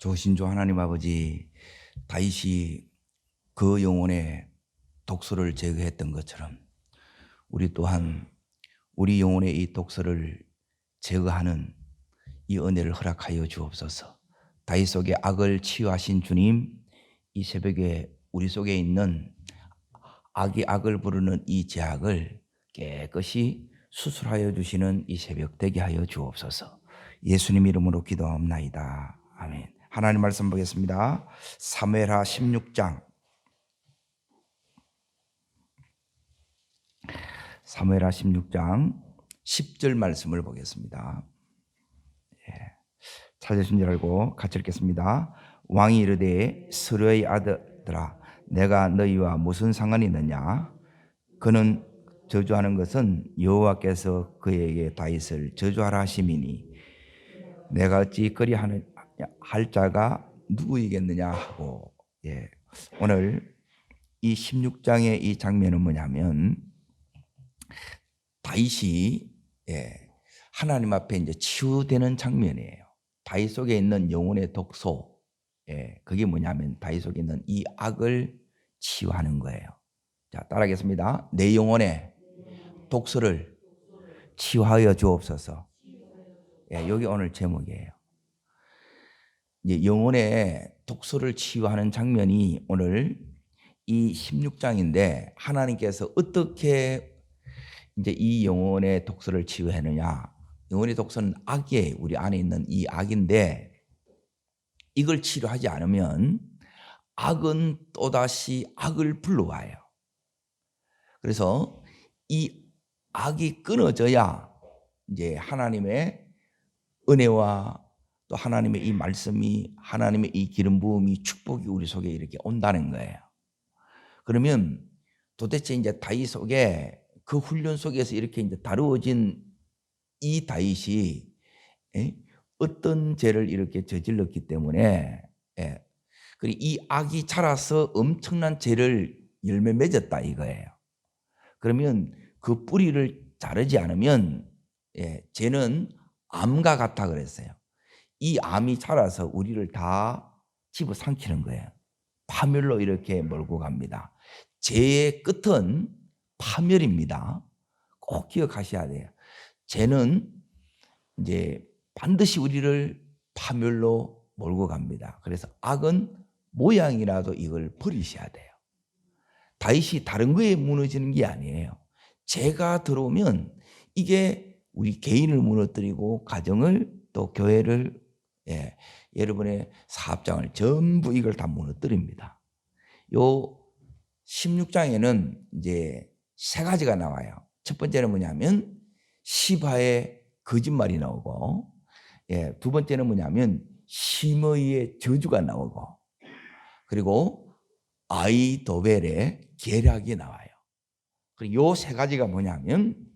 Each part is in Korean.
조신조 하나님 아버지, 다윗이 그 영혼의 독소를 제거했던 것처럼 우리 또한 우리 영혼의 이 독소를 제거하는 이 은혜를 허락하여 주옵소서. 다윗 속에 악을 치유하신 주님, 이 새벽에 우리 속에 있는 악이 악을 부르는 이 죄악을 깨끗이 수술하여 주시는 이 새벽 되게 하여 주옵소서. 예수님 이름으로 기도합나이다. 아멘. 하나님 말씀 보겠습니다. 사무엘하 16장. 사무엘하 16장 10절 말씀을 보겠습니다. 찾으신 줄 알고 같이 읽겠습니다. 왕이 이르되 스루의 아들들아, 내가 너희와 무슨 상관이 있느냐? 그는 저주하는 것은 여호와께서 그에게 다윗을 저주하라 하심이니 내가 어찌 그리하는 할 자가 누구이겠느냐 하고. 오늘 이 16장의 이 장면은 뭐냐면 다윗이 하나님 앞에 이제 치유되는 장면이에요. 다윗 속에 있는 영혼의 독소, 그게 뭐냐면 다윗 속에 있는 이 악을 치유하는 거예요. 자, 따라하겠습니다. 내 영혼의 독소를 치유하여 주옵소서. 여기 오늘 제목이에요. 이제 영혼의 독소를 치유하는 장면이 오늘 이 16장인데 하나님께서 어떻게 이제 이 영혼의 독소를 치유하느냐? 영혼의 독소는 악이에요. 우리 안에 있는 이 악인데 이걸 치료하지 않으면 악은 또다시 악을 불러와요. 그래서 이 악이 끊어져야 이제 하나님의 은혜와 또 하나님의 이 말씀이, 하나님의 이 기름 부음이, 축복이 우리 속에 이렇게 온다는 거예요. 그러면 도대체 이제 다윗 속에 그 훈련 속에서 이렇게 이제 다루어진 이 다윗이 어떤 죄를 이렇게 저질렀기 때문에, 그리고 이 악이 자라서 엄청난 죄를 열매 맺었다 이거예요. 그러면 그 뿌리를 자르지 않으면 죄는 암과 같다 그랬어요. 이 암이 자라서 우리를 다 집어삼키는 거예요. 파멸로 이렇게 몰고 갑니다. 죄의 끝은 파멸입니다. 꼭 기억하셔야 돼요. 죄는 이제 반드시 우리를 파멸로 몰고 갑니다. 그래서 악은 모양이라도 이걸 버리셔야 돼요. 다윗이 다른 거에 무너지는 게 아니에요. 죄가 들어오면 이게 우리 개인을 무너뜨리고 가정을 또 교회를, 여러분의 사업장을 전부 이걸 다 무너뜨립니다. 요 16장에는 이제 세 가지가 나와요. 첫 번째는 뭐냐면 시바의 거짓말이 나오고, 두 번째는 뭐냐면 시므이의 저주가 나오고, 그리고 아이도벨의 계략이 나와요. 그리고 요 세 가지가 뭐냐면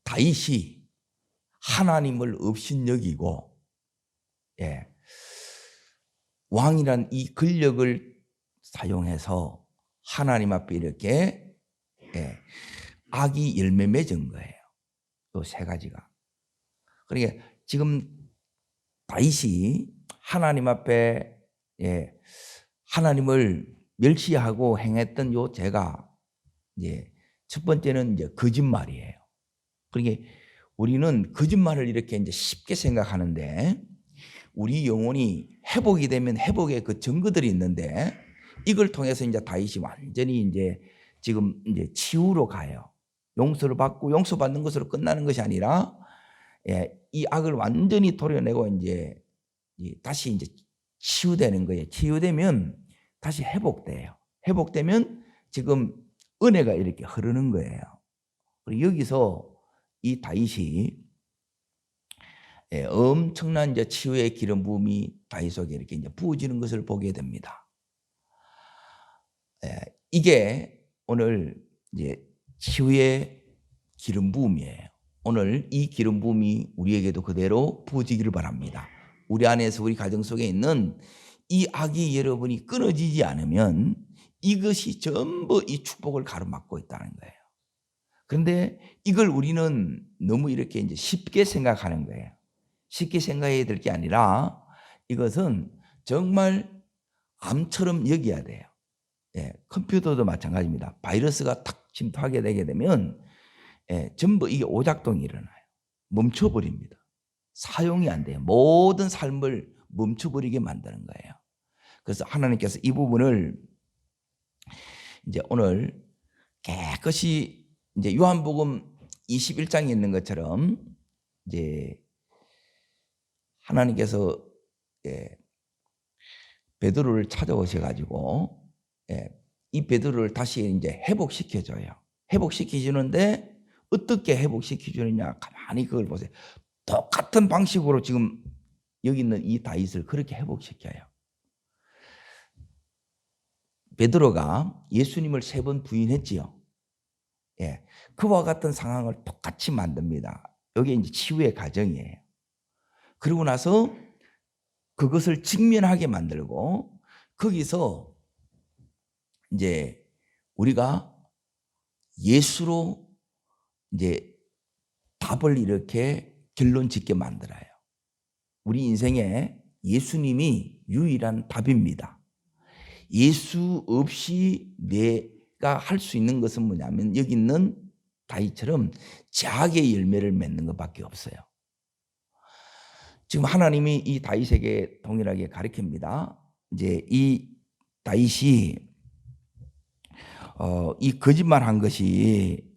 다윗이 하나님을 업신여기고, 왕이란 이 권력을 사용해서 하나님 앞에 이렇게 악이 열매 맺은 거예요. 요 세 가지가. 그러니까 지금 다윗이 하나님 앞에 하나님을 멸시하고 행했던 요 죄가 이제 첫 번째는 이제 거짓말이에요. 그러니까 우리는 거짓말을 이렇게 이제 쉽게 생각하는데 우리 영혼이 회복이 되면 회복의 그 증거들이 있는데 이걸 통해서 이제 다윗이 완전히 이제 지금 이제 치유로 가요. 용서를 받고 용서받는 것으로 끝나는 것이 아니라 이 악을 완전히 도려내고 이제 다시 이제 치유되는 거예요. 치유되면 다시 회복돼요. 회복되면 지금 은혜가 이렇게 흐르는 거예요. 그리고 여기서 이 다윗이 엄청난 이제 치유의 기름 부음이 다윗 속에 이렇게 이제 부어지는 것을 보게 됩니다. 이게 오늘 이제 치유의 기름 부음이에요. 오늘 이 기름 부음이 우리에게도 그대로 부어지기를 바랍니다. 우리 안에서 우리 가정 속에 있는 이 악이 여러분이 끊어지지 않으면 이것이 전부 이 축복을 가로막고 있다는 거예요. 그런데 이걸 우리는 너무 이렇게 이제 쉽게 생각하는 거예요. 쉽게 생각해야 될 게 아니라 이것은 정말 암처럼 여겨야 돼요. 예, 컴퓨터도 마찬가지입니다. 바이러스가 탁 침투하게 되게 되면 전부 이게 오작동이 일어나요. 멈춰버립니다. 사용이 안 돼요. 모든 삶을 멈춰버리게 만드는 거예요. 그래서 하나님께서 이 부분을 이제 오늘 깨끗이 이제 요한복음 21장에 있는 것처럼 이제 하나님께서 베드로를 찾아오셔가지고 이 베드로를 다시 이제 회복시켜줘요. 회복시켜주는데 어떻게 회복시켜주느냐? 가만히 그걸 보세요. 똑같은 방식으로 지금 여기 있는 이 다윗을 그렇게 회복시켜요. 베드로가 예수님을 3번 부인했지요. 예, 그와 같은 상황을 똑같이 만듭니다. 여기 이제 치유의 과정이에요. 그러고 나서 그것을 직면하게 만들고 거기서 이제 우리가 예수로 이제 답을 이렇게 결론 짓게 만들어요. 우리 인생에 예수님이 유일한 답입니다. 예수 없이 내가 할 수 있는 것은 뭐냐면 여기 있는 다윗처럼 자학의 열매를 맺는 것밖에 없어요. 지금 하나님이 이 다윗에게 동일하게 가르칩니다. 이제 이 다윗이 이 거짓말한 것이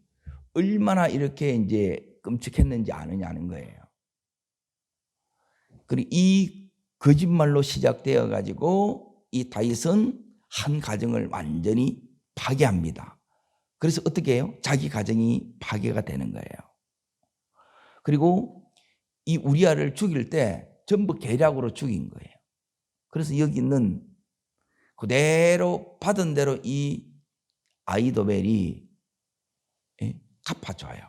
얼마나 이렇게 이제 끔찍했는지 아느냐는 거예요. 그리고 이 거짓말로 시작되어 가지고 이 다윗은 한 가정을 완전히 파괴합니다. 그래서 어떻게 해요? 자기 가정이 파괴가 되는 거예요. 그리고 이 우리아를 죽일 때 전부 계략으로 죽인 거예요. 그래서 여기 있는 그대로 받은 대로 이 아히도벨이 갚아줘요.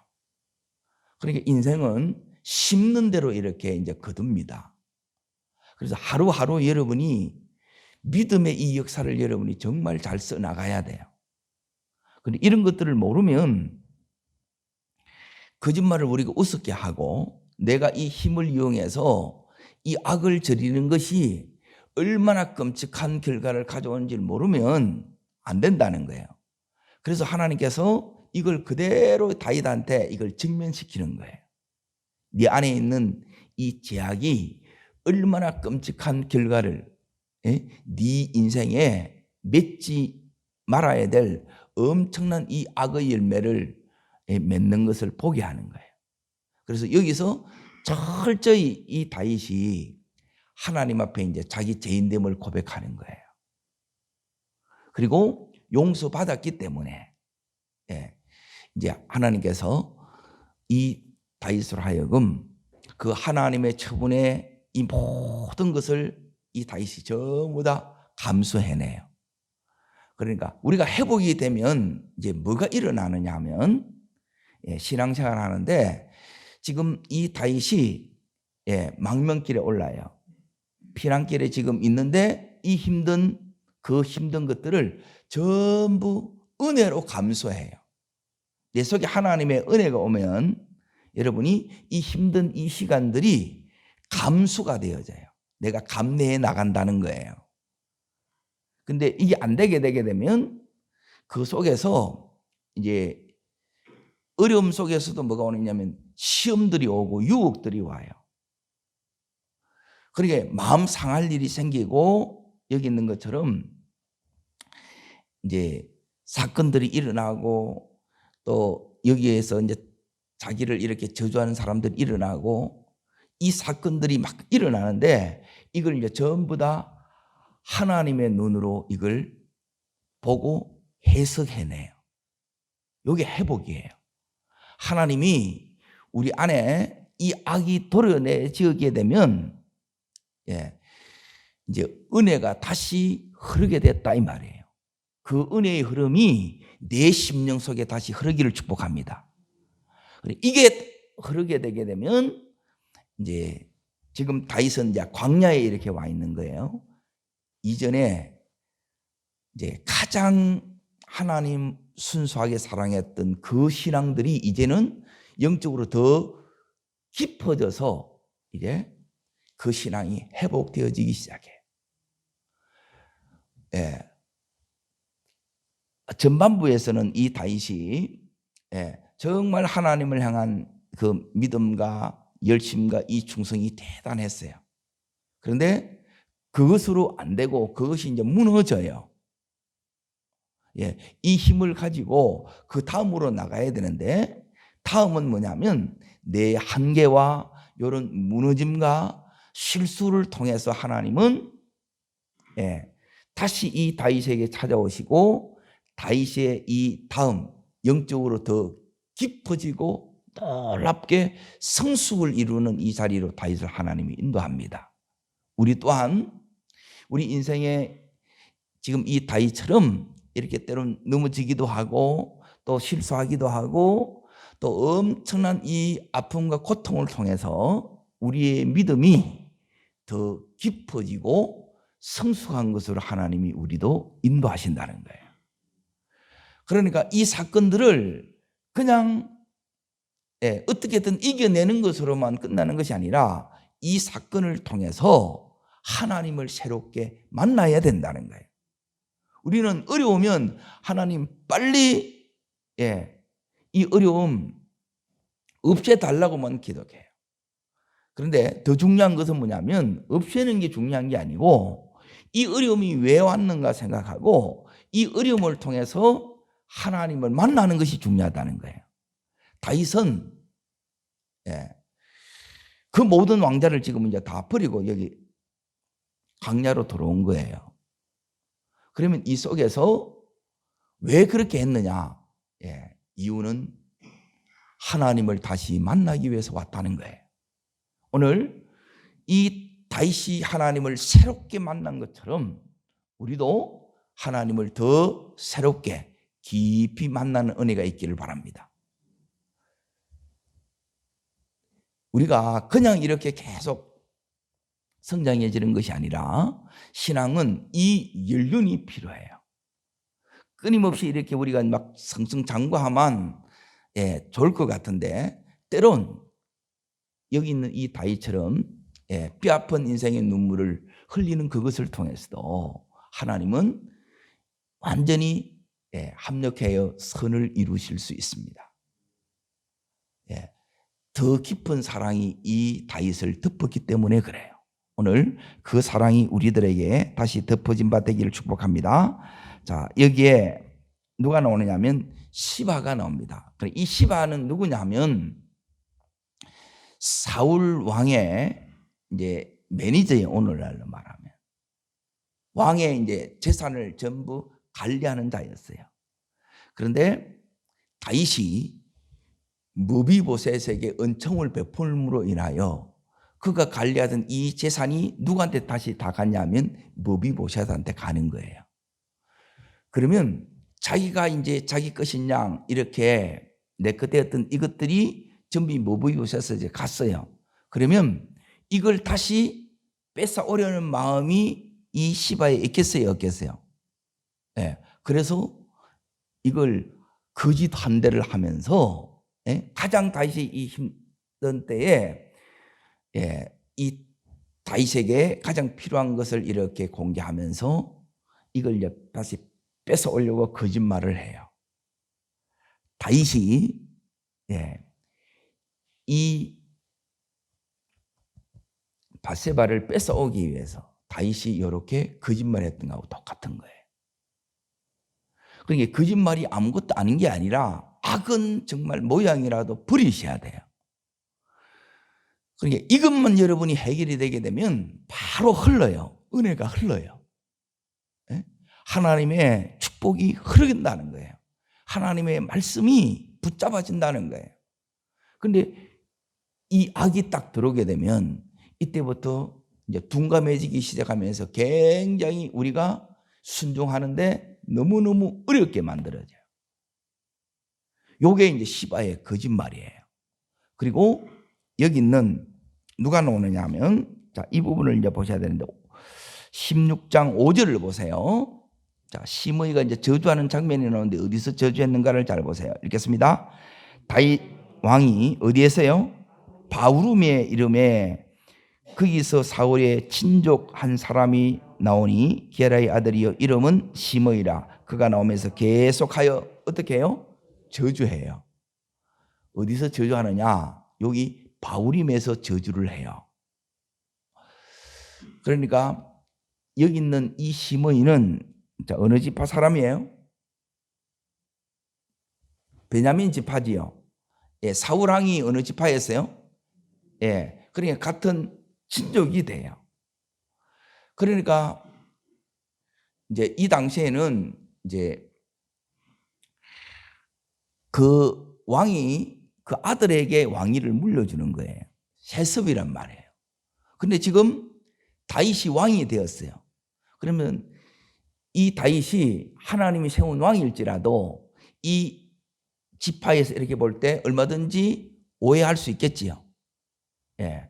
그러니까 인생은 심는 대로 이렇게 이제 거둡니다. 그래서 하루하루 여러분이 믿음의 이 역사를 여러분이 정말 잘 써나가야 돼요. 그런데 이런 것들을 모르면 거짓말을 우리가 우습게 하고 내가 이 힘을 이용해서 이 악을 저지르는 것이 얼마나 끔찍한 결과를 가져오는지를 모르면 안 된다는 거예요. 그래서 하나님께서 이걸 그대로 다윗한테 이걸 직면시키는 거예요. 네 안에 있는 이 죄악이 얼마나 끔찍한 결과를 네 인생에 맺지 말아야 될 엄청난 이 악의 열매를 맺는 것을 보게 하는 거예요. 그래서 여기서 철저히 이 다윗이 하나님 앞에 이제 자기 죄인됨을 고백하는 거예요. 그리고 용서받았기 때문에 이제 하나님께서 이 다윗으로 하여금 그 하나님의 처분에 이 모든 것을 이 다윗이 전부 다 감수해내요. 그러니까 우리가 회복이 되면 이제 뭐가 일어나느냐 하면 신앙생활 하는데 지금 이 다윗이 망명길에 올라요. 피난길에 지금 있는데 이 힘든 것들을 전부 은혜로 감수해요. 내 속에 하나님의 은혜가 오면 여러분이 이 힘든 이 시간들이 감수가 되어져요. 내가 감내해 나간다는 거예요. 근데 이게 안 되게 되면 그 속에서 이제 어려움 속에서도 뭐가 오느냐면 시험들이 오고 유혹들이 와요. 그러니까 마음 상할 일이 생기고 여기 있는 것처럼 이제 사건들이 일어나고 또 여기에서 이제 자기를 이렇게 저주하는 사람들이 일어나고 이 사건들이 막 일어나는데 이걸 이제 전부 다 하나님의 눈으로 이걸 보고 해석해내요. 이게 회복이에요. 하나님이 우리 안에 이 악이 도려내지게 되면 이제 은혜가 다시 흐르게 됐다 이 말이에요. 그 은혜의 흐름이 내 심령 속에 다시 흐르기를 축복합니다. 이게 흐르게 되게 되면 이제 지금 다윗은 이제 광야에 이렇게 와 있는 거예요. 이전에 이제 가장 하나님 순수하게 사랑했던 그 신앙들이 이제는 영적으로 더 깊어져서 이제 그 신앙이 회복되어지기 시작해요. 예. 전반부에서는 이 다윗이 정말 하나님을 향한 그 믿음과 열심과 이 충성이 대단했어요. 그런데 그것으로 안 되고 그것이 이제 무너져요. 이 힘을 가지고 그 다음으로 나가야 되는데, 다음은 뭐냐면 내 한계와 이런 무너짐과 실수를 통해서 하나님은 다시 이 다윗에게 찾아오시고 다윗의 이 다음 영적으로 더 깊어지고 놀랍게 성숙을 이루는 이 자리로 다윗을 하나님이 인도합니다. 우리 또한 우리 인생에 지금 이 다윗처럼 이렇게 때론 넘어지기도 하고 또 실수하기도 하고 또 엄청난 이 아픔과 고통을 통해서 우리의 믿음이 더 깊어지고 성숙한 것으로 하나님이 우리도 인도하신다는 거예요. 그러니까 이 사건들을 그냥 어떻게든 이겨내는 것으로만 끝나는 것이 아니라 이 사건을 통해서 하나님을 새롭게 만나야 된다는 거예요. 우리는 어려우면 하나님 빨리 이 어려움 없애달라고만 기도해요. 그런데 더 중요한 것은 뭐냐면 없애는 게 중요한 게 아니고 이 어려움이 왜 왔는가 생각하고 이 어려움을 통해서 하나님을 만나는 것이 중요하다는 거예요. 다윗은 그 모든 왕자를 지금 이제 다 버리고 여기 광야로 들어온 거예요. 그러면 이 속에서 왜 그렇게 했느냐? 이유는 하나님을 다시 만나기 위해서 왔다는 거예요. 오늘 이 다윗이 하나님을 새롭게 만난 것처럼 우리도 하나님을 더 새롭게 깊이 만나는 은혜가 있기를 바랍니다. 우리가 그냥 이렇게 계속 성장해지는 것이 아니라 신앙은 이 연륜이 필요해요. 끊임없이 이렇게 우리가 막 승승장구하면 좋을 것 같은데 때론 여기 있는 이 다윗처럼 뼈아픈 인생의 눈물을 흘리는 그것을 통해서도 하나님은 완전히 합력하여 선을 이루실 수 있습니다. 더 깊은 사랑이 이 다윗을 덮었기 때문에 그래요. 오늘 그 사랑이 우리들에게 다시 덮어진 바 되기를 축복합니다. 자, 여기에 누가 나오느냐면 시바가 나옵니다. 이 시바는 누구냐면 사울 왕의 이제 매니저예요. 오늘날로 말하면 왕의 이제 재산을 전부 관리하는 자였어요. 그런데 다윗이 무비보셋에게 은총을 베풀므로 인하여 그가 관리하던 이 재산이 누구한테 다시 다 갔냐면 무비보셋한테 가는 거예요. 그러면 자기가 이제 자기 것인 양 이렇게 내 것이었던 이것들이 전부 무비보셋에게 갔어요. 그러면 이걸 다시 뺏어오려는 마음이 이 시바에 있겠어요, 없겠어요? 그래서 이걸 거짓 환대를 하면서 가장 다윗이 이 힘든 때에 이 다윗에게 가장 필요한 것을 이렇게 공개하면서 이걸 다시 뺏어오려고 거짓말을 해요. 다윗이 이 바세바를 뺏어오기 위해서 다윗이 이렇게 거짓말했던 거하고 똑같은 거예요. 그러니까 거짓말이 아무것도 아닌 게 아니라 악은 정말 모양이라도 버리셔야 돼요. 그러니까 이것만 여러분이 해결이 되게 되면 바로 흘러요. 은혜가 흘러요. 하나님의 축복이 흐른다는 거예요. 하나님의 말씀이 붙잡아진다는 거예요. 그런데 이 악이 딱 들어오게 되면 이때부터 이제 둔감해지기 시작하면서 굉장히 우리가 순종하는데 너무너무 어렵게 만들어져요. 요게 이제 시바의 거짓말이에요. 그리고 여기 있는 누가 나오느냐 하면 자, 이 부분을 이제 보셔야 되는데 16장 5절을 보세요. 자, 시므이가 이제 저주하는 장면이 나오는데 어디서 저주했는가를 잘 보세요. 읽겠습니다. 다윗 왕이 어디에서요? 바후림의 이름에 거기서 사울의 친족 한 사람이 나오니 게라의 아들이여 이름은 시므이라. 그가 나오면서 계속하여 어떻게 해요? 저주해요. 어디서 저주하느냐? 여기 바울임에서 저주를 해요. 그러니까 여기 있는 이 시므이는 어느 지파 사람이에요? 베냐민 지파지요. 예, 사울 왕이 어느 지파였어요? 예, 그러니까 같은 친족이 돼요. 그러니까 이제 이 당시에는 이제 그 왕이 그 아들에게 왕위를 물려주는 거예요. 세습이란 말이에요. 근데 지금 다윗이 왕이 되었어요. 그러면 이 다윗이 하나님이 세운 왕일지라도 이 지파에서 이렇게 볼 때 얼마든지 오해할 수 있겠지요. 예.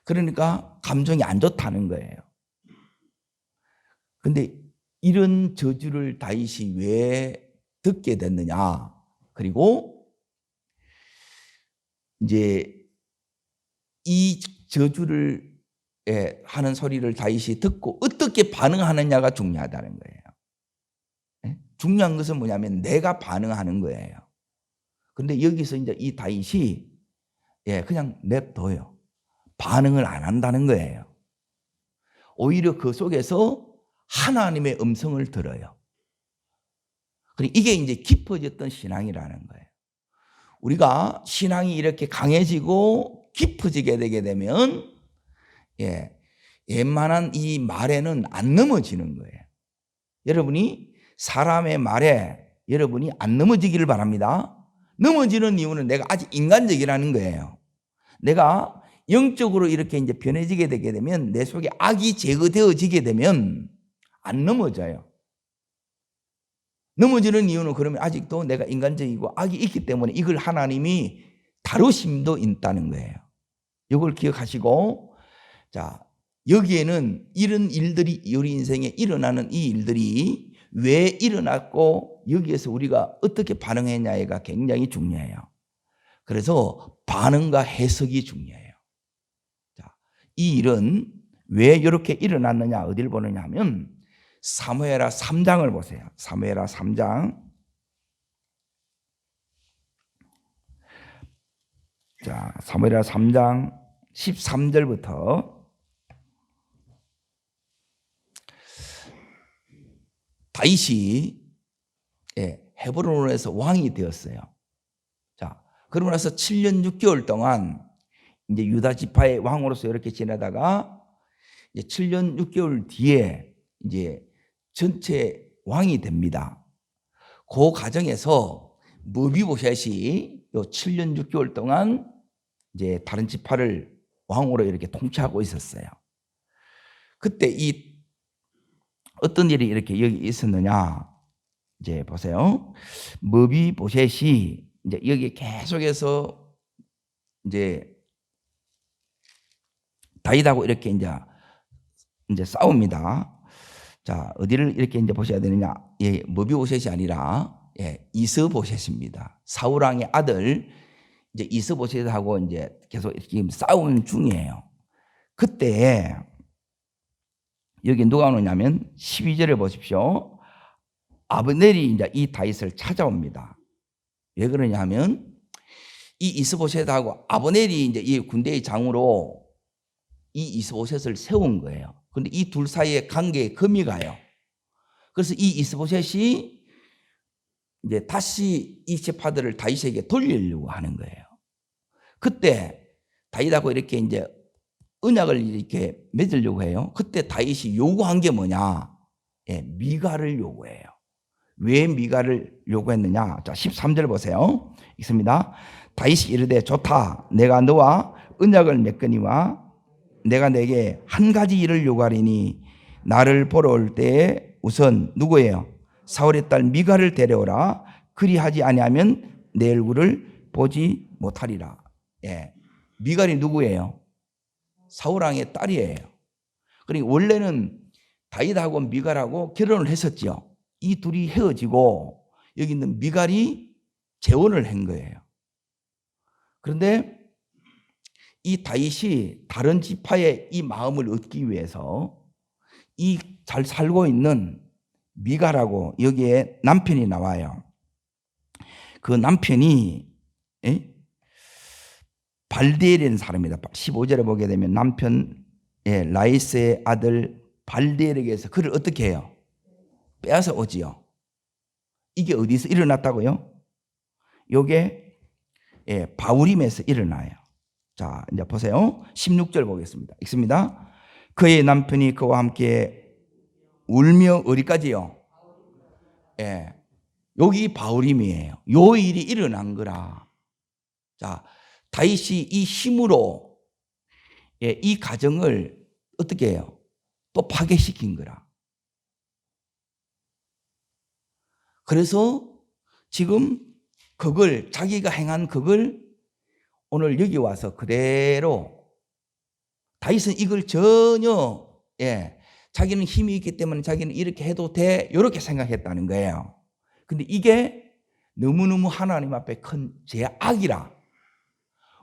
그러니까 감정이 안 좋다는 거예요. 근데 이런 저주를 다윗이 왜 듣게 됐느냐? 그리고 이제 이 저주를 하는 소리를 다윗이 듣고 어떻게 반응하느냐가 중요하다는 거예요. 중요한 것은 뭐냐면 내가 반응하는 거예요. 그런데 여기서 이제 이 다윗이 그냥 냅둬요. 반응을 안 한다는 거예요. 오히려 그 속에서 하나님의 음성을 들어요. 그리고 이게 이제 깊어졌던 신앙이라는 거예요. 우리가 신앙이 이렇게 강해지고 깊어지게 되게 되면 웬만한 이 말에는 안 넘어지는 거예요. 여러분이 사람의 말에 여러분이 안 넘어지기를 바랍니다. 넘어지는 이유는 내가 아직 인간적이라는 거예요. 내가 영적으로 이렇게 이제 변해지게 되게 되면 내 속에 악이 제거되어지게 되면 안 넘어져요. 넘어지는 이유는 그러면 아직도 내가 인간적이고 악이 있기 때문에 이걸 하나님이 다루심도 있다는 거예요. 이걸 기억하시고, 자, 여기에는 이런 일들이 우리 인생에 일어나는 이 일들이 왜 일어났고 여기에서 우리가 어떻게 반응했냐가 굉장히 중요해요. 그래서 반응과 해석이 중요해요. 자, 이 일은 왜 이렇게 일어났느냐 어디를 보느냐 하면 사무엘하 3장을 보세요. 사무엘하 3장. 자, 사무엘하 3장 13절부터 다윗이 헤브론에서 왕이 되었어요. 자, 그러고 나서 7년 6개월 동안 이제 유다 지파의 왕으로서 이렇게 지내다가 이제 7년 6개월 뒤에 이제 전체 왕이 됩니다. 그 과정에서 무비보셋이 요 7년 6개월 동안 이제 다른 지파를 왕으로 이렇게 통치하고 있었어요. 그때 이 어떤 일이 이렇게 여기 있었느냐? 이제 보세요. 무비보셋이 이제 여기 계속해서 이제 다윗하고 이렇게 이제 싸웁니다. 자, 어디를 이렇게 이제 보셔야 되느냐? 무비보셋이 아니라 이스보셋입니다. 사울 왕의 아들 이제 이스보셋하고 이제 계속 지금 싸우는 중이에요. 그때 여기 누가 오느냐면 12절에 보십시오. 아브넬이 이제 이 다윗을 찾아옵니다. 왜 그러냐면 이 이스보셋하고 아브넬이 이제 이 군대의 장으로 이 이스보셋을 세운 거예요. 그런데 이 둘 사이의 관계에 금이 가요. 그래서 이 이스보셋이 이제 다시 이 지파들을 다윗에게 돌리려고 하는 거예요. 그때 다윗하고 이렇게 이제 언약을 이렇게 맺으려고 해요. 그때 다윗이 요구한 게 뭐냐? 미갈을 요구해요. 왜 미갈을 요구했느냐? 자, 13절 보세요. 읽습니다. 다윗이 이르되 좋다. 내가 너와 언약을 맺거니와 내가 내게 한 가지 일을 요구하리니 나를 보러 올 때에 우선 누구예요? 사울의 딸 미갈을 데려오라. 그리하지 아니하면 내 얼굴을 보지 못하리라. 미갈이 누구예요? 사울 왕의 딸이에요. 그러니까 원래는 다윗하고 미갈하고 결혼을 했었죠. 이 둘이 헤어지고 여기 있는 미갈이 재혼을 한 거예요. 그런데 이 다윗이 다른 지파의 이 마음을 얻기 위해서 이 잘 살고 있는 미가라고 여기에 남편이 나와요. 그 남편이 발디엘이라는 사람이다. 15절에 보게 되면 남편 라이스의 아들 발디엘에게서 그를 어떻게 해요? 빼앗아 오지요. 이게 어디서 일어났다고요? 요게 바울임에서 일어나요. 자, 이제 보세요. 16절 보겠습니다. 읽습니다. 그의 남편이 그와 함께 울며 어디까지요? 여기 바울임이에요. 요 일이 일어난 거라. 자, 다윗이 이 힘으로 이 가정을 어떻게 해요? 또 파괴시킨 거라. 그래서 지금 그걸 자기가 행한 그걸 오늘 여기 와서 그대로 다윗은 이걸 전혀 자기는 힘이 있기 때문에 자기는 이렇게 해도 돼 이렇게 생각했다는 거예요. 근데 이게 너무너무 하나님 앞에 큰 죄악이라.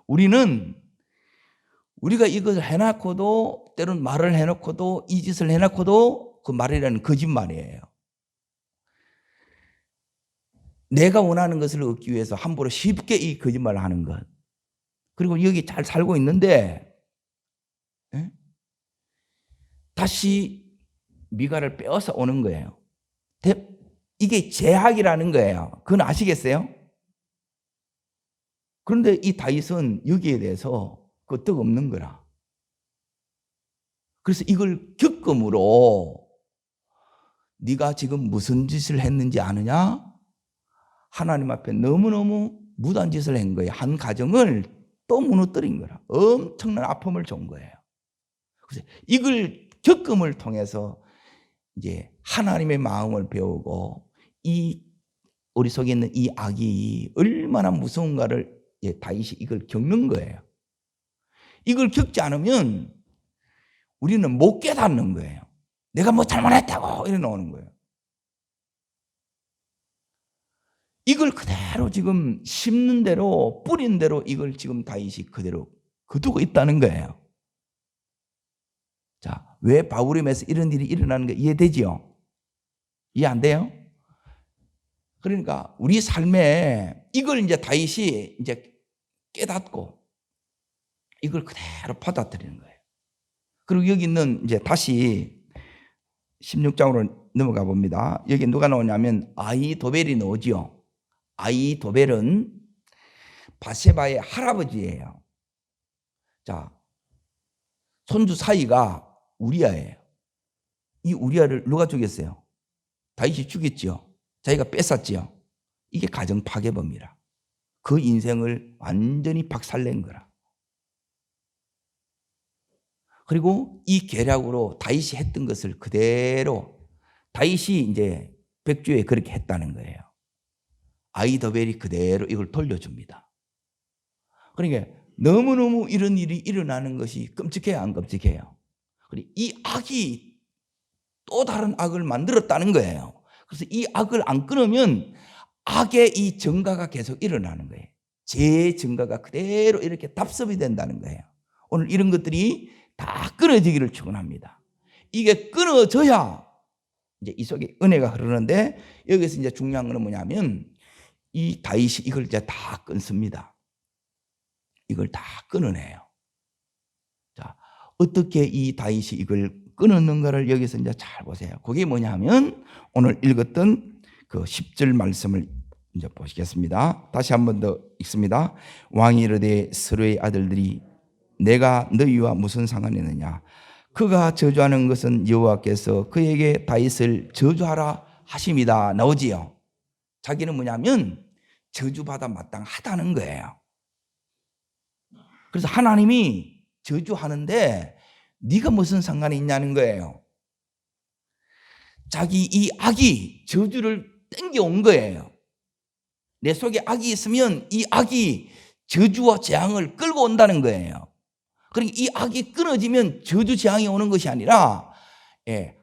우리가 이것을 해놓고도 때로는 말을 해놓고도 이 짓을 해놓고도 그 말이라는 거짓말이에요. 내가 원하는 것을 얻기 위해서 함부로 쉽게 이 거짓말을 하는 것. 그리고 여기 잘 살고 있는데 다시 미가를 빼앗아 오는 거예요. 이게 제약이라는 거예요. 그건 아시겠어요? 그런데 이 다윗은 여기에 대해서 끄떡 없는 거라. 그래서 이걸 겪음으로 네가 지금 무슨 짓을 했는지 아느냐? 하나님 앞에 너무너무 무단 짓을 한 거예요. 한 가정을 또 무너뜨린 거라. 엄청난 아픔을 준 거예요. 그래서 이걸 겪음을 통해서 이제 하나님의 마음을 배우고 우리 속에 있는 이 악이 얼마나 무서운가를 다윗이 이걸 겪는 거예요. 이걸 겪지 않으면 우리는 못 깨닫는 거예요. 내가 뭐 잘못했다고 이래 나오는 거예요. 이걸 그대로 지금 심는 대로 뿌린 대로 이걸 지금 다윗이 그대로 거두고 있다는 거예요. 자, 왜 바울임에서 이런 일이 일어나는 게 이해되지요? 이해 안 돼요? 그러니까 우리 삶에 이걸 이제 다윗이 이제 깨닫고 이걸 그대로 받아들이는 거예요. 그리고 여기는 이제 다시 16장으로 넘어가 봅니다. 여기 누가 나오냐면 아히도벨이 나오지요. 아히도벨은 바세바의 할아버지예요. 자, 손주 사이가 우리아예요. 이 우리아를 누가 죽였어요? 다윗이 죽였죠. 자기가 뺏었지요. 이게 가정 파괴범이라. 그 인생을 완전히 박살낸 거라. 그리고 이 계략으로 다윗이 했던 것을 그대로 다윗이 이제 백주에 그렇게 했다는 거예요. 아히도벨이 그대로 이걸 돌려줍니다. 그러니까 너무너무 이런 일이 일어나는 것이 끔찍해요, 안 끔찍해요? 그리고 이 악이 또 다른 악을 만들었다는 거예요. 그래서 이 악을 안 끊으면 악의 이 증가가 계속 일어나는 거예요. 죄의 증가가 그대로 이렇게 답습이 된다는 거예요. 오늘 이런 것들이 다 끊어지기를 축원합니다. 이게 끊어져야 이제 이 속에 은혜가 흐르는데, 여기서 이제 중요한 건 뭐냐면 이 다윗이 이걸 이제 다 끊습니다. 이걸 다 끊어내요. 자, 어떻게 이 다윗이 이걸 끊었는가를 여기서 이제 잘 보세요. 그게 뭐냐면 오늘 읽었던 그 10절 말씀을 이제 보시겠습니다. 다시 한 번 더 읽습니다. 왕이 이르되 스루의 아들들이 내가 너희와 무슨 상관이 있느냐? 그가 저주하는 것은 여호와께서 그에게 다윗을 저주하라 하심이다. 나오지요. 자기는 뭐냐면 저주받아 마땅하다는 거예요. 그래서 하나님이 저주하는데 네가 무슨 상관이 있냐는 거예요. 자기 이 악이 저주를 땡겨온 거예요. 내 속에 악이 있으면 이 악이 저주와 재앙을 끌고 온다는 거예요. 그러니까 이 악이 끊어지면 저주 재앙이 오는 것이 아니라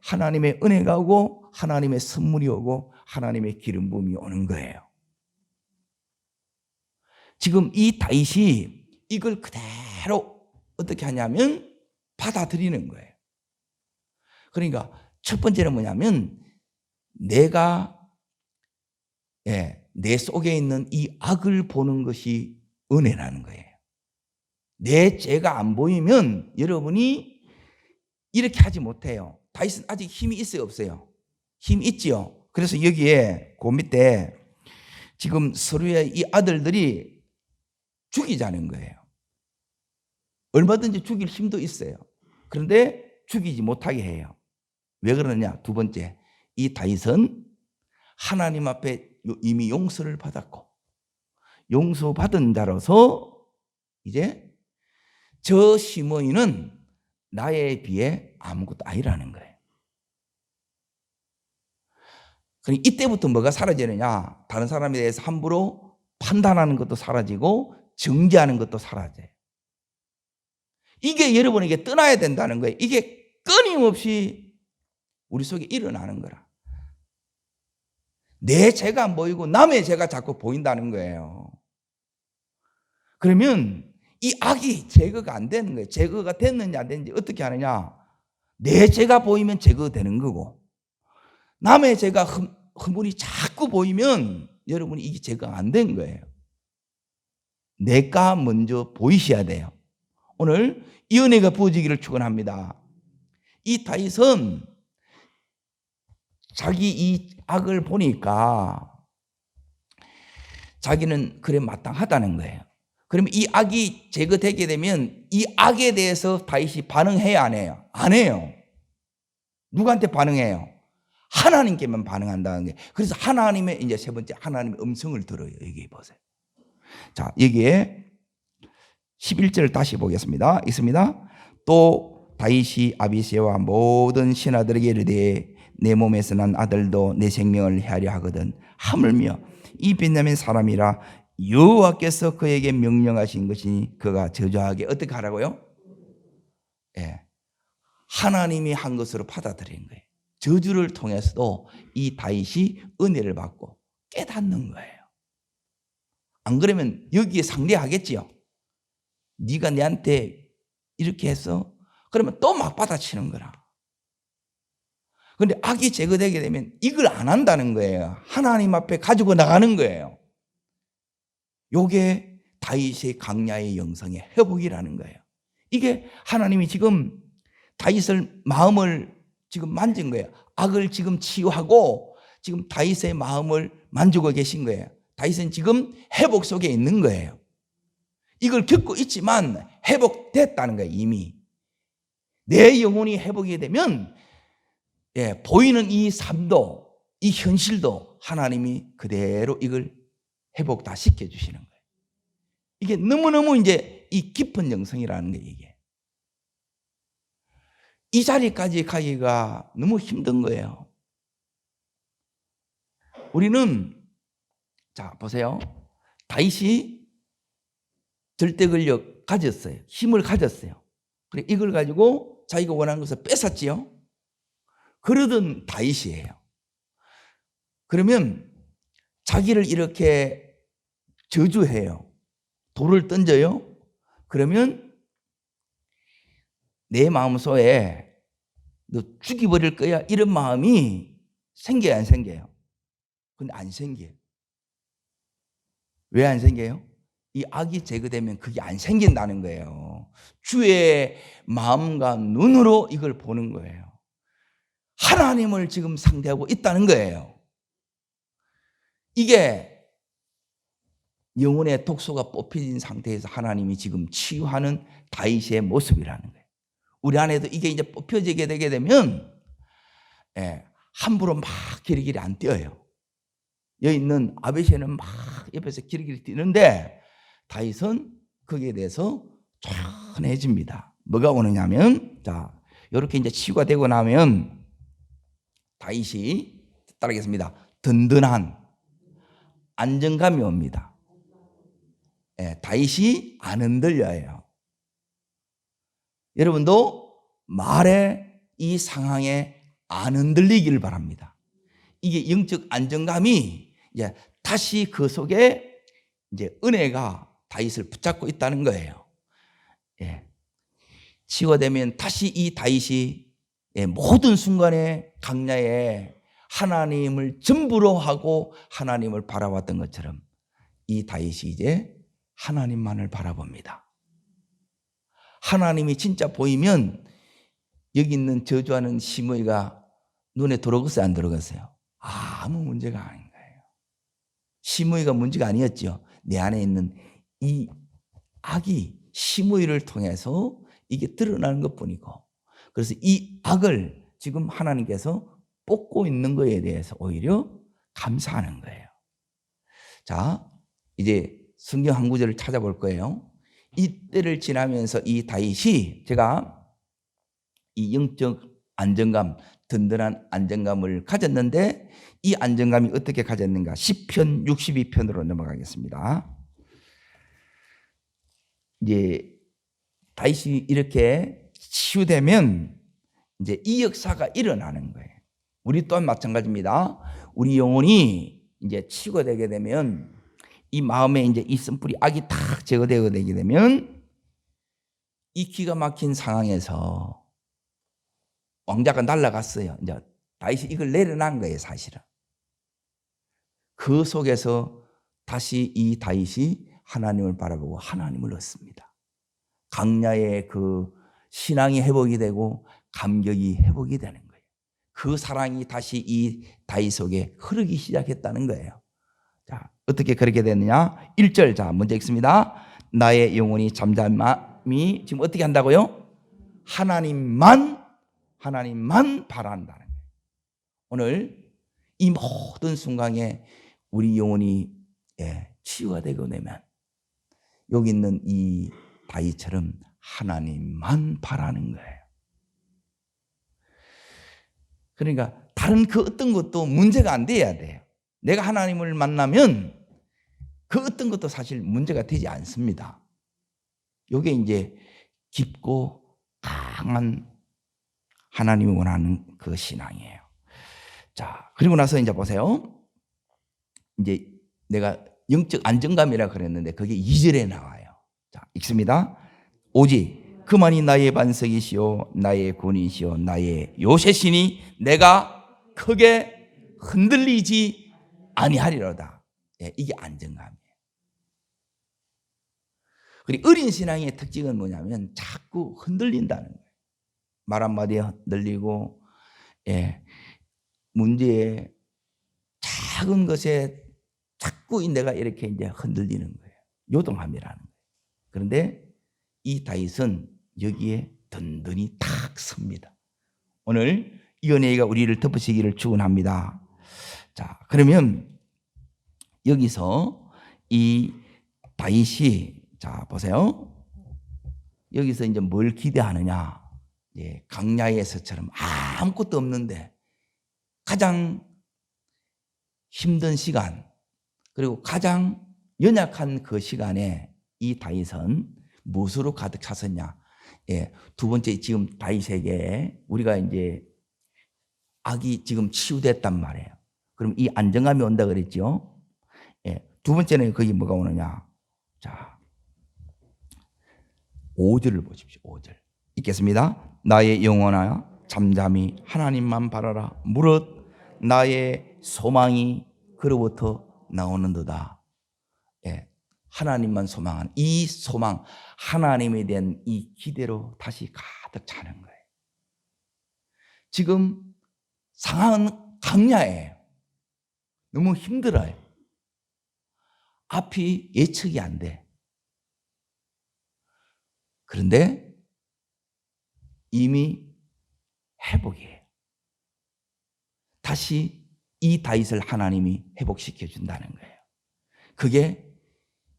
하나님의 은혜가 오고 하나님의 선물이 오고 하나님의 기름 부음이 오는 거예요. 지금 이 다윗이 이걸 그대로 어떻게 하냐면 받아들이는 거예요. 그러니까 첫 번째는 뭐냐면 내가 내 속에 있는 이 악을 보는 것이 은혜라는 거예요. 내 죄가 안 보이면 여러분이 이렇게 하지 못해요. 다윗은 아직 힘이 있어요, 없어요? 힘이 있지요. 그래서 여기에 그 밑에 지금 서로의 이 아들들이 죽이자는 거예요. 얼마든지 죽일 힘도 있어요. 그런데 죽이지 못하게 해요. 왜 그러느냐? 두 번째, 이 다윗은 하나님 앞에 이미 용서를 받았고 용서받은 자로서 이제 저 시므이는 나에 비해 아무것도 아니라는 거예요. 그러니 이때부터 뭐가 사라지느냐? 다른 사람에 대해서 함부로 판단하는 것도 사라지고 정죄하는 것도 사라져요. 이게 여러분에게 떠나야 된다는 거예요. 이게 끊임없이 우리 속에 일어나는 거라. 내 죄가 안 보이고 남의 죄가 자꾸 보인다는 거예요. 그러면 이 악이 제거가 안 되는 거예요. 제거가 됐는지 안 됐는지 어떻게 하느냐? 내 죄가 보이면 제거되는 거고 남의 죄가 허물이 자꾸 보이면 여러분이 이게 제거가 안 된 거예요. 내가 먼저 보이셔야 돼요. 오늘 이 은혜가 부어지기를 축원합니다. 이 다윗은 자기 이 악을 보니까 자기는 그래 마땅하다는 거예요. 그러면 이 악이 제거되게 되면 이 악에 대해서 다윗이 반응해야 안 해요? 안 해요. 누구한테 반응해요? 하나님께만 반응한다는 게. 그래서 하나님의 이제 세 번째 하나님의 음성을 들어요. 여기 보세요. 자, 여기에 11절 다시 보겠습니다. 있습니다. 또 다윗이 아비새와 모든 신하들에게 이르되 내 몸에서 난 아들도 내 생명을 해하려 하거든 하물며 이 베냐민 사람이라 여호와께서 그에게 명령하신 것이니 그가 저주하게 어떻게 하라고요? 하나님이 한 것으로 받아들이는 거예요. 저주를 통해서도 이 다윗이 은혜를 받고 깨닫는 거예요. 안 그러면 여기에 상대하겠지요. 네가 내한테 이렇게 했어? 그러면 또 막 받아치는 거라. 그런데 악이 제거되게 되면 이걸 안 한다는 거예요. 하나님 앞에 가지고 나가는 거예요. 이게 다윗의 강야의 영성의 회복이라는 거예요. 이게 하나님이 지금 다윗의 마음을 지금 만진 거예요. 악을 지금 치유하고 지금 다윗의 마음을 만지고 계신 거예요. 다윗은 지금 회복 속에 있는 거예요. 이걸 겪고 있지만 회복됐다는 거예요. 이미 내 영혼이 회복이 되면 보이는 이 삶도 이 현실도 하나님이 그대로 이걸 회복 다 시켜주시는 거예요. 이게 너무너무 이제 이 깊은 영성이라는 게 이게. 이 자리까지 가기가 너무 힘든 거예요. 우리는 자 보세요. 다윗이 절대 권력 가졌어요. 힘을 가졌어요. 그래 이걸 가지고 자기가 원하는 것을 뺏었지요. 그러던 다윗이에요. 그러면 자기를 이렇게 저주해요. 돌을 던져요. 그러면 내 마음속에 너 죽여버릴 거야 이런 마음이 생겨요, 안 생겨요? 근데 안 생겨요. 왜 안 생겨요? 이 악이 제거되면 그게 안 생긴다는 거예요. 주의 마음과 눈으로 이걸 보는 거예요. 하나님을 지금 상대하고 있다는 거예요. 이게 영혼의 독소가 뽑혀진 상태에서 하나님이 지금 치유하는 다윗의 모습이라는 거예요. 우리 안에도 이게 이제 뽑혀지게 되게 되면 함부로 막 기리기리 안 뛰어요. 여기 있는 아베세는 막 옆에서 기리기리 뛰는데 다윗은 거기에 대해서 천해집니다. 뭐가 오느냐면 자 이렇게 이제 치유가 되고 나면 다윗이 따르겠습니다. 든든한 안정감이 옵니다. 다윗이 안 흔들려요. 여러분도 말에 이 상황에 안 흔들리기를 바랍니다. 이게 영적 안정감이 이제 다시 그 속에 이제 은혜가 다윗을 붙잡고 있다는 거예요. 치유되면 다시 이 다윗이 모든 순간에 강야에 하나님을 전부로 하고 하나님을 바라봤던 것처럼 이 다윗이 이제 하나님만을 바라봅니다. 하나님이 진짜 보이면 여기 있는 저주하는 시므이가 눈에 들어갔어요, 안 들어갔어요? 아무 문제가 아닌 거예요. 시므이가 문제가 아니었죠. 내 안에 있는 이 악이 시므이를 통해서 이게 드러나는 것뿐이고, 그래서 이 악을 지금 하나님께서 뽑고 있는 거에 대해서 오히려 감사하는 거예요. 자, 이제 성경 한 구절을 찾아볼 거예요. 이 때를 지나면서 이 다윗이, 제가 이 영적 안정감, 든든한 안정감을 가졌는데, 이 안정감이 어떻게 가졌는가? 시편 62편으로 넘어가겠습니다. 이제 다윗이 이렇게 치유되면 이제 이 역사가 일어나는 거예요. 우리 또한 마찬가지입니다. 우리 영혼이 이제 치유가 되게 되면, 이 마음에 이제 이 쓴뿌리 악이 탁 제거되게 되면, 이 기가 막힌 상황에서 왕자가 날아갔어요. 이제 다윗이 이걸 내려놓은 거예요, 사실은. 그 속에서 다시 이 다윗이 하나님을 바라보고 하나님을 얻습니다. 강야의 그 신앙이 회복이 되고 감격이 회복이 되는 거예요. 그 사랑이 다시 이 다윗 속에 흐르기 시작했다는 거예요. 자, 어떻게 그렇게 됐느냐? 1절, 자, 먼저 읽습니다. 나의 영혼이 잠잠함이 지금 어떻게 한다고요? 하나님만 바란다는 거예요. 오늘 이 모든 순간에 우리 영혼이 치유가 되고 되면 여기 있는 이 다윗처럼 하나님만 바라는 거예요. 그러니까 다른 그 어떤 것도 문제가 안 돼야 돼요. 내가 하나님을 만나면 그 어떤 것도 사실 문제가 되지 않습니다. 이게 이제 깊고 강한 하나님이 원하는 그 신앙이에요. 자, 그리고 나서 이제 보세요. 이제 내가 영적 안정감이라 그랬는데 그게 2절에 나와요. 자, 읽습니다. 오직 그만이 나의 반석이시오, 나의 군이시오, 나의 요새시니 내가 크게 흔들리지 아니하리로다. 이게 안정감이에요. 그리고 어린 신앙의 특징은 뭐냐면 자꾸 흔들린다는 거예요. 말 한마디에 흔들리고, 문제에 작은 것에 자꾸 내가 이렇게 이제 흔들리는 거예요. 요동함이라는 거예요. 그런데 이 다윗은 여기에 든든히 탁 섭니다. 오늘 이 은혜가 우리를 덮으시기를 축원합니다. 자, 그러면 여기서 이 다윗이, 자, 보세요. 여기서 이제 뭘 기대하느냐? 강야에서처럼 아무것도 없는데 가장 힘든 시간, 그리고 가장 연약한 그 시간에 이 다윗은 무엇으로 가득 찼었냐? 두 번째, 지금 다윗에게 우리가 이제 악이 지금 치유됐단 말이에요. 그럼 이 안정감이 온다 그랬죠? 두 번째는 거기 뭐가 오느냐? 자, 5절을 보십시오. 5절 읽겠습니다. 나의 영혼아 잠잠히 하나님만 바라라. 무릇 나의 소망이 그로부터 나오는도다. 하나님만 소망하는 이 소망, 하나님에 대한 이 기대로 다시 가득 차는 거예요. 지금 상황은 강야예요. 너무 힘들어요. 앞이 예측이 안 돼. 그런데 이미 회복이에요. 다시 이 다윗을 하나님이 회복시켜 준다는 거예요. 그게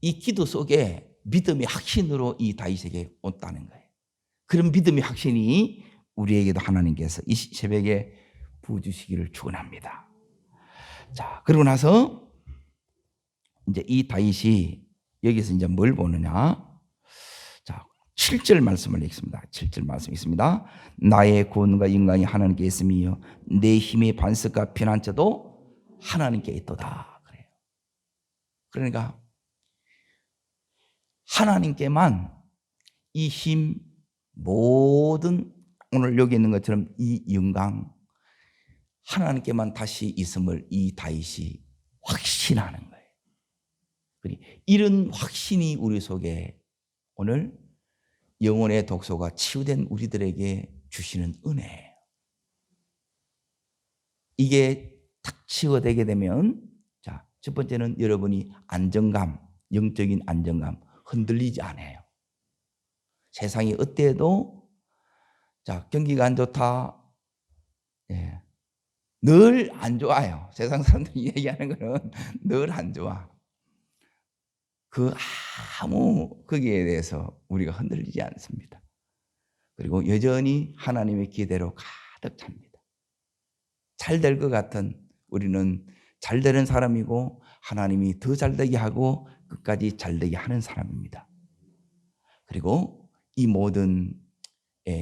이 기도 속에 믿음의 확신으로 이 다윗에게 온다는 거예요. 그런 믿음의 확신이 우리에게도 하나님께서 이 새벽에 부어주시기를 축원합니다. 자, 그러고 나서 이제 이 다윗이 여기서 이제 뭘 보느냐? 자, 7절 말씀을 읽습니다. 7절 말씀 있습니다. 나의 구원과 영광이 하나님께 있으며 내 힘의 반석과 피난처도 하나님께 있도다. 그래요. 그러니까 하나님께만 이 힘, 모든 오늘 여기 있는 것처럼 이 영광 하나님께만 다시 있음을 이 다윗이 확신하는 거예요. 이런 확신이 우리 속에 오늘 영혼의 독소가 치유된 우리들에게 주시는 은혜예요. 이게 탁 치유되게 되면 자, 첫 번째는 여러분이 안정감, 영적인 안정감 흔들리지 않아요. 세상이 어때도 자, 경기가 안 좋다. 예. 늘 안 좋아요. 세상 사람들이 얘기하는 거는 늘 안 좋아. 그 아무 거기에 대해서 우리가 흔들리지 않습니다. 그리고 여전히 하나님의 기대로 가득 찹니다. 잘 될 것 같은 우리는 잘 되는 사람이고 하나님이 더 잘 되게 하고 끝까지 잘 되게 하는 사람입니다. 그리고 이 모든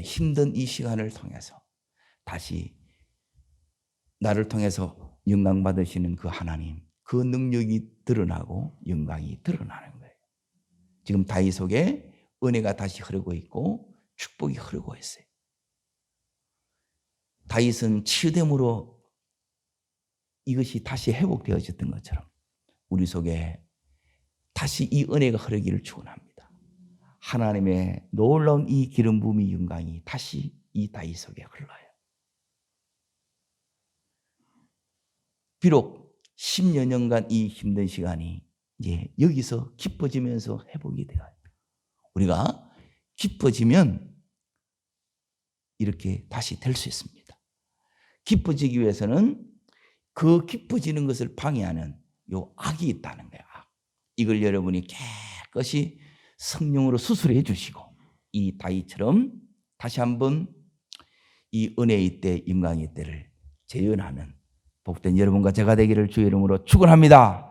힘든 이 시간을 통해서 다시 나를 통해서 영광 받으시는 그 하나님, 그 능력이 드러나고 영광이 드러나는 거예요. 지금 다윗 속에 은혜가 다시 흐르고 있고 축복이 흐르고 있어요. 다윗은 치유됨으로 이것이 다시 회복되어졌던 것처럼 우리 속에 다시 이 은혜가 흐르기를 축원합니다. 하나님의 놀라운 이 기름 부음의 영광이 다시 이 다윗 속에 흘러요. 비록 10여 년간 이 힘든 시간이 이제 여기서 깊어지면서 회복이 돼요. 우리가 깊어지면 이렇게 다시 될 수 있습니다. 깊어지기 위해서는 그 깊어지는 것을 방해하는 요 악이 있다는 거예요. 이걸 여러분이 깨끗이 성령으로 수술해 주시고 이 다윗처럼 다시 한번 이 은혜의 때, 영광의 때를 재현하는 복된 여러분과 제가 되기를 주의 이름으로 축원합니다.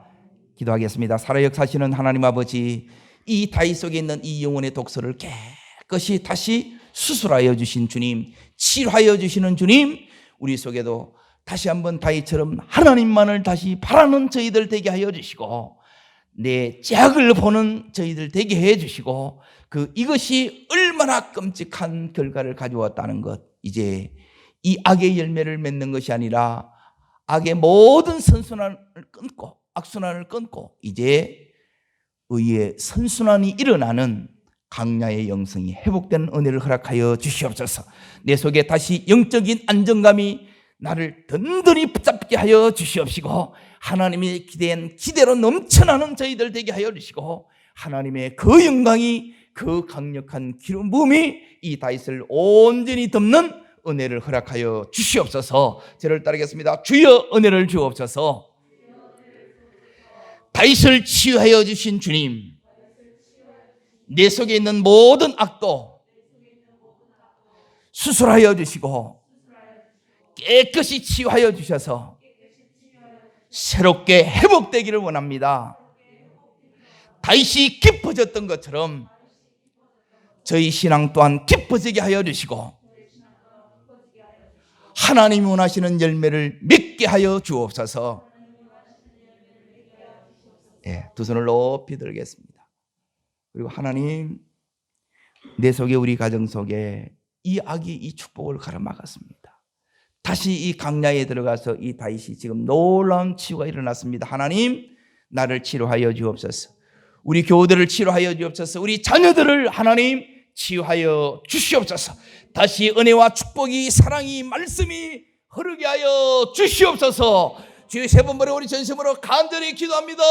기도하겠습니다. 살아 역사하시는 하나님 아버지, 이 다윗 속에 있는 이 영혼의 독소를 깨끗이 다시 수술하여 주신 주님, 치료하여 주시는 주님, 우리 속에도 다시 한번 다윗처럼 하나님만을 다시 바라는 저희들 되게 하여 주시고 내 죄악을 보는 저희들 되게 해 주시고 이것이 얼마나 끔찍한 결과를 가져왔다는 것, 이제 이 악의 열매를 맺는 것이 아니라 악의 모든 선순환을 끊고 악순환을 끊고 이제 의의 선순환이 일어나는 강야의 영성이 회복되는 은혜를 허락하여 주시옵소서. 내 속에 다시 영적인 안정감이 나를 든든히 붙잡게 하여 주시옵시고 하나님이 기대한 기대로 넘쳐나는 저희들 되게 하여 주시고 하나님의 그 영광이 그 강력한 기름 부음이 이 다윗을 온전히 덮는 은혜를 허락하여 주시옵소서. 저를 따르겠습니다. 주여 은혜를 주옵소서. 다윗을 치유하여 주신 주님, 내 속에 있는 모든 악도 수술하여 주시고 깨끗이 치유하여 주셔서 새롭게 회복되기를 원합니다. 다윗이 깊어졌던 것처럼 저희 신앙 또한 깊어지게 하여 주시고 하나님이 원하시는 열매를 맺게 하여 주옵소서. 두 손을 높이 들겠습니다. 그리고 하나님, 내 속에 우리 가정 속에 이 악이 이 축복을 가로막았습니다. 다시 이 강야에 들어가서 이 다윗이 지금 놀라운 치유가 일어났습니다. 하나님, 나를 치료하여 주옵소서. 우리 교우들을 치료하여 주옵소서. 우리 자녀들을 하나님 치유하여 주시옵소서. 다시 은혜와 축복이, 사랑이, 말씀이 흐르게 하여 주시옵소서. 주의 세 번 버려 우리 전심으로 간절히 기도합니다.